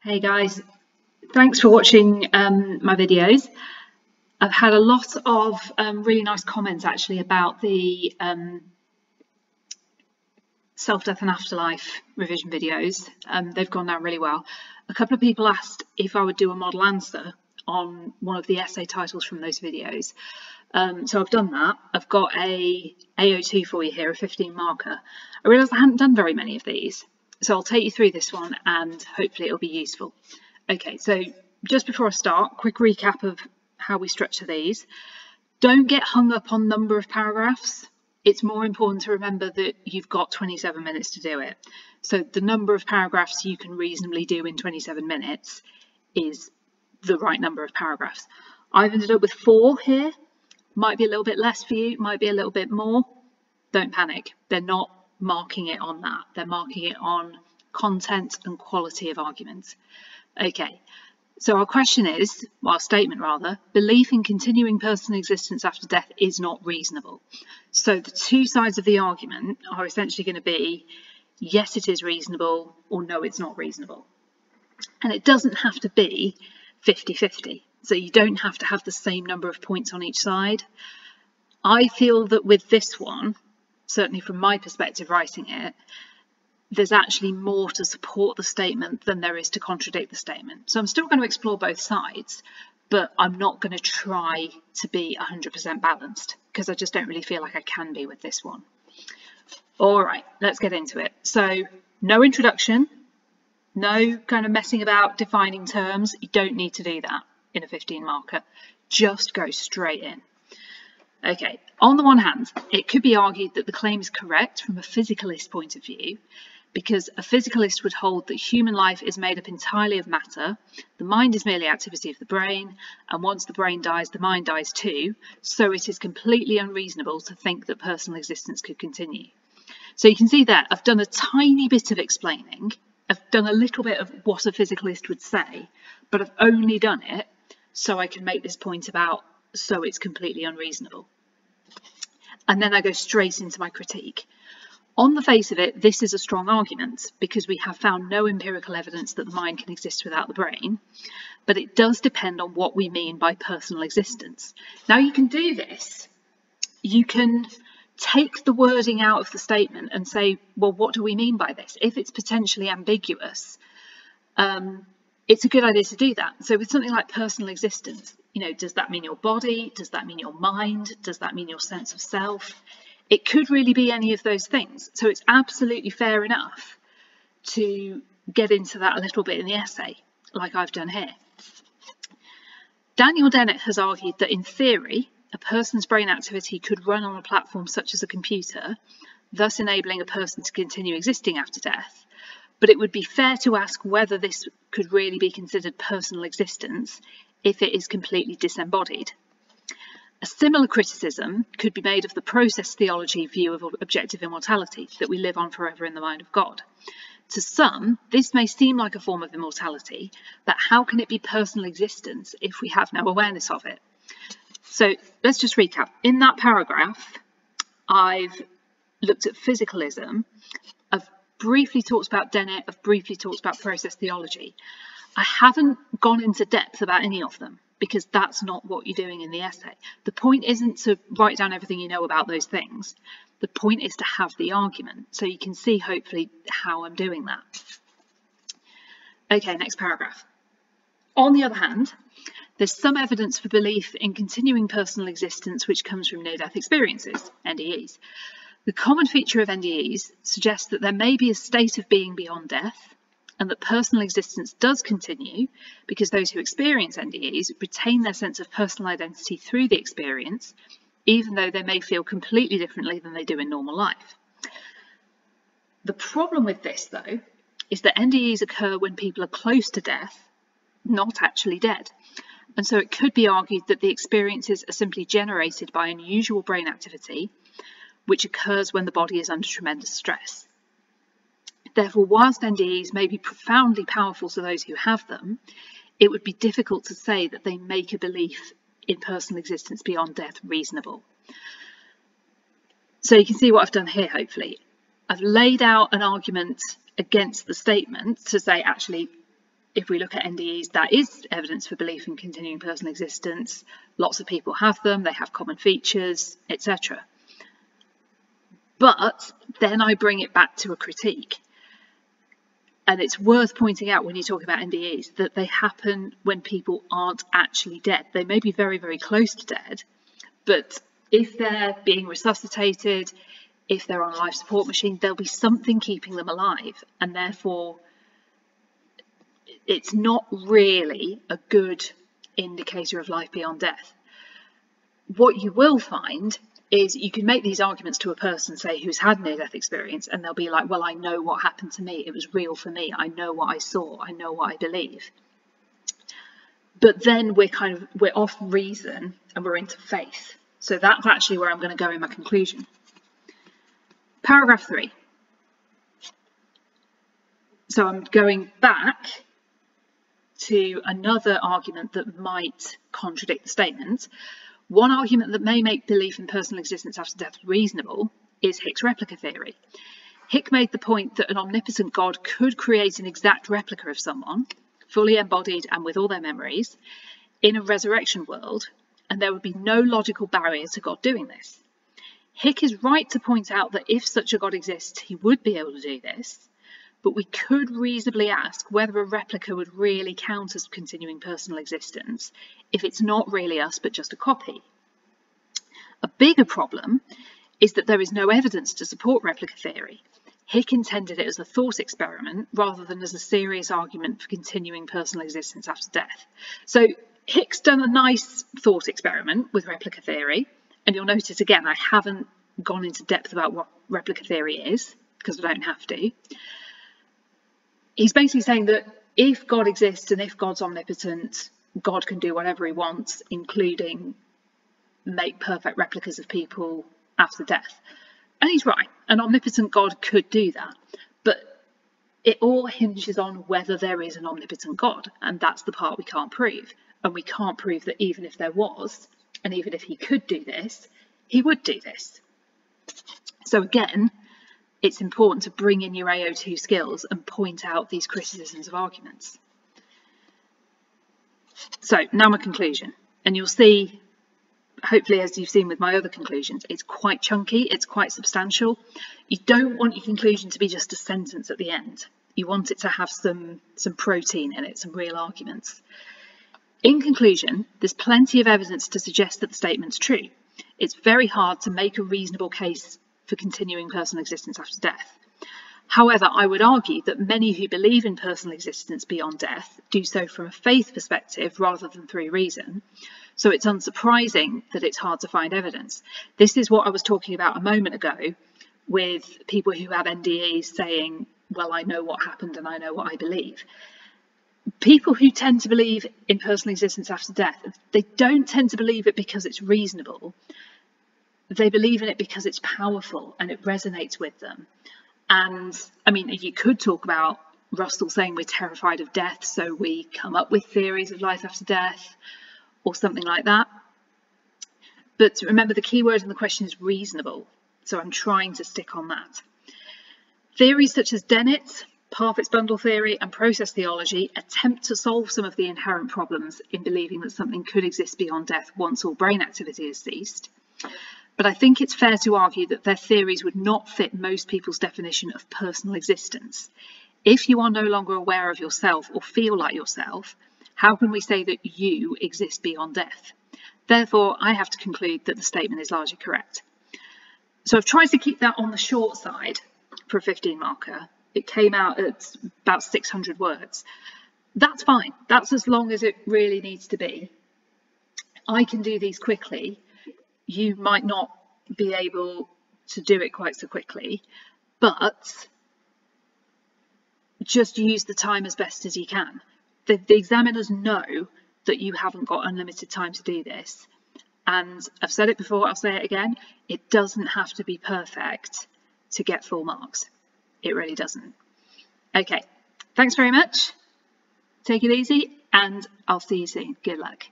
Hey guys, thanks for watching my videos. I've had a lot of really nice comments actually about the self-death and afterlife revision videos. They've gone down really well. A couple of people asked if I would do a model answer on one of the essay titles from those videos. So I've done that. I've got a AO2 for you here, a 15 marker. I realised I hadn't done very many of these. So I'll take you through this one and hopefully it'll be useful. Okay, so just before I start, quick recap of how we structure these. Don't get hung up on number of paragraphs. It's more important to remember that you've got 27 minutes to do it. So the number of paragraphs you can reasonably do in 27 minutes is the right number of paragraphs. I've ended up with 4 here. Might be a little bit less for you, might be a little bit more. Don't panic. They're not marking it on that. They're marking it on content and quality of arguments. Okay, so our question is, well, our statement rather, belief in continuing personal existence after death is not reasonable. So the two sides of the argument are essentially going to be, yes, it is reasonable, or no, it's not reasonable. And it doesn't have to be 50-50. So you don't have to have the same number of points on each side. I feel that with this one, certainly from my perspective writing it, there's actually more to support the statement than there is to contradict the statement. So I'm still going to explore both sides, but I'm not going to try to be 100% balanced because I just don't really feel like I can be with this one. All right, let's get into it. So no introduction, no kind of messing about defining terms. You don't need to do that in a 15 marker. Just go straight in. Okay, on the one hand, it could be argued that the claim is correct from a physicalist point of view, because a physicalist would hold that human life is made up entirely of matter, the mind is merely activity of the brain, and once the brain dies, the mind dies too, so it is completely unreasonable to think that personal existence could continue. So you can see that I've done a tiny bit of explaining, I've done a little bit of what a physicalist would say, but I've only done it so I can make this point about so it's completely unreasonable. And then I go straight into my critique. On the face of it, this is a strong argument because we have found no empirical evidence that the mind can exist without the brain, but it does depend on what we mean by personal existence. Now you can do this. You can take the wording out of the statement and say, well, what do we mean by this? If it's potentially ambiguous, it's a good idea to do that. So with something like personal existence, you know, does that mean your body? Does that mean your mind? Does that mean your sense of self? It could really be any of those things. So it's absolutely fair enough to get into that a little bit in the essay, like I've done here. Daniel Dennett has argued that in theory, a person's brain activity could run on a platform such as a computer, thus enabling a person to continue existing after death. But it would be fair to ask whether this could really be considered personal existence if it is completely disembodied. A similar criticism could be made of the process theology view of objective immortality, that we live on forever in the mind of God. To some, this may seem like a form of immortality, but how can it be personal existence if we have no awareness of it? So let's just recap. In that paragraph, I've looked at physicalism. I've briefly talked about Dennett. I've briefly talked about process theology. I haven't gone into depth about any of them because that's not what you're doing in the essay. The point isn't to write down everything you know about those things. The point is to have the argument, so you can see hopefully how I'm doing that. Okay, next paragraph. On the other hand, there's some evidence for belief in continuing personal existence which comes from near-death experiences, NDEs. The common feature of NDEs suggests that there may be a state of being beyond death, and that personal existence does continue because those who experience NDEs retain their sense of personal identity through the experience, even though they may feel completely differently than they do in normal life. The problem with this, though, is that NDEs occur when people are close to death, not actually dead. And so it could be argued that the experiences are simply generated by unusual brain activity, which occurs when the body is under tremendous stress. Therefore, whilst NDEs may be profoundly powerful to those who have them, it would be difficult to say that they make a belief in personal existence beyond death reasonable. So you can see what I've done here, hopefully. I've laid out an argument against the statement to say, actually, if we look at NDEs, that is evidence for belief in continuing personal existence. Lots of people have them, they have common features, etc. But then I bring it back to a critique. And it's worth pointing out when you talk about NDEs that they happen when people aren't actually dead. They may be very, very close to dead, but if they're being resuscitated, if they're on a life support machine, there'll be something keeping them alive, and therefore it's not really a good indicator of life beyond death. What you will find is you can make these arguments to a person, say, who's had a near-death experience, and they'll be like, well, I know what happened to me. It was real for me. I know what I saw. I know what I believe. But then we're off reason and we're into faith. So that's actually where I'm going to go in my conclusion. Paragraph 3. So I'm going back to another argument that might contradict the statement. One argument that may make belief in personal existence after death reasonable is Hick's replica theory. Hick made the point that an omnipotent God could create an exact replica of someone, fully embodied and with all their memories, in a resurrection world, and there would be no logical barrier to God doing this. Hick is right to point out that if such a God exists, he would be able to do this, but we could reasonably ask whether a replica would really count as continuing personal existence if it's not really us but just a copy. A bigger problem is that there is no evidence to support replica theory. Hick intended it as a thought experiment rather than as a serious argument for continuing personal existence after death. So Hick's done a nice thought experiment with replica theory, and you'll notice again I haven't gone into depth about what replica theory is because I don't have to. He's basically saying that if God exists and if God's omnipotent, God can do whatever he wants, including make perfect replicas of people after death. And he's right, an omnipotent God could do that, but it all hinges on whether there is an omnipotent God, and that's the part we can't prove. And we can't prove that even if there was, and even if he could do this, he would do this. So again, it's important to bring in your AO2 skills and point out these criticisms of arguments. So now my conclusion, and you'll see, hopefully as you've seen with my other conclusions, it's quite chunky, it's quite substantial. You don't want your conclusion to be just a sentence at the end. You want it to have some protein in it, some real arguments. In conclusion, there's plenty of evidence to suggest that the statement's true. It's very hard to make a reasonable case for continuing personal existence after death. However, I would argue that many who believe in personal existence beyond death do so from a faith perspective rather than through reason, so it's unsurprising that it's hard to find evidence. This is what I was talking about a moment ago with people who have NDEs saying, well, I know what happened and I know what I believe. People who tend to believe in personal existence after death, they don't tend to believe it because it's reasonable. They believe in it because it's powerful and it resonates with them. And I mean, you could talk about Russell saying we're terrified of death, so we come up with theories of life after death or something like that. But remember, the key word in the question is reasonable. So I'm trying to stick on that. Theories such as Dennett's, Parfitt's bundle theory and process theology attempt to solve some of the inherent problems in believing that something could exist beyond death once all brain activity has ceased. But I think it's fair to argue that their theories would not fit most people's definition of personal existence. If you are no longer aware of yourself or feel like yourself, how can we say that you exist beyond death? Therefore, I have to conclude that the statement is largely correct. So I've tried to keep that on the short side for a 15 marker. It came out at about 600 words. That's fine. That's as long as it really needs to be. I can do these quickly. You might not be able to do it quite so quickly, but just use the time as best as you can. The examiners know that you haven't got unlimited time to do this. And I've said it before, I'll say it again, it doesn't have to be perfect to get full marks. It really doesn't. Okay, thanks very much. Take it easy and I'll see you soon. Good luck.